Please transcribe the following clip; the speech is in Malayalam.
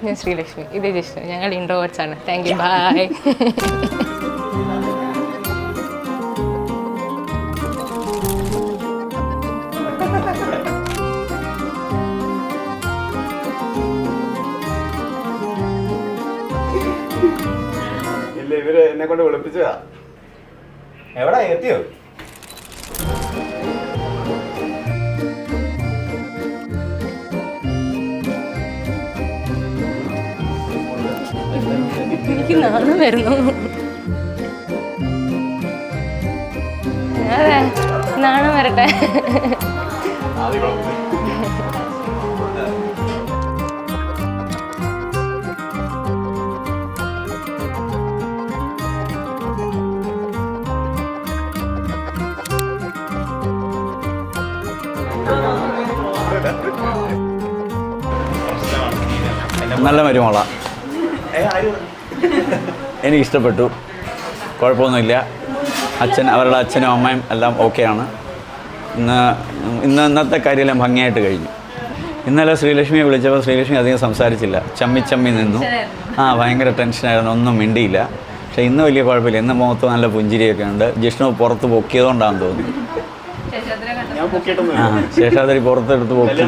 ഞാൻ ശ്രീലക്ഷ്മി, ഇത് ജിഷ്ണു. ഞങ്ങൾ ഇൻട്രോവേർട്സ് ആണ്. Thank you, bye. ഇല്ല, ഇവര് എന്നെ കൊണ്ട് വിളിപ്പിച്ചതാ. എവിടാ എത്തിയോ? എനിക്ക് നാണം വരുന്നു. അതെ, നാണം വരട്ടെ. നല്ല മരുമോള, എനിക്കിഷ്ടപ്പെട്ടു, കുഴപ്പമൊന്നുമില്ല. അവരുടെ അച്ഛനും അമ്മയും എല്ലാം ഓക്കെയാണ്. ഇന്നത്തെ കാര്യമെല്ലാം ഭംഗിയായിട്ട് കഴിഞ്ഞു. ഇന്നലെ ശ്രീലക്ഷ്മിയെ വിളിച്ചപ്പോൾ ശ്രീലക്ഷ്മി അധികം സംസാരിച്ചില്ല, ചമ്മി നിന്നു. ഭയങ്കര ടെൻഷനായിരുന്നു, ഒന്നും മിണ്ടിയില്ല. പക്ഷേ ഇന്ന് വലിയ കുഴപ്പമില്ല. ഇന്ന് മുഖത്ത് നല്ല പുഞ്ചിരിയൊക്കെ ഉണ്ട്. ജിഷ്ണു പുറത്ത് പൊക്കിയതുകൊണ്ടാണെന്ന് തോന്നുന്നു. ശേഷാദ്രി പുറത്തെടുത്ത് പൊക്കി.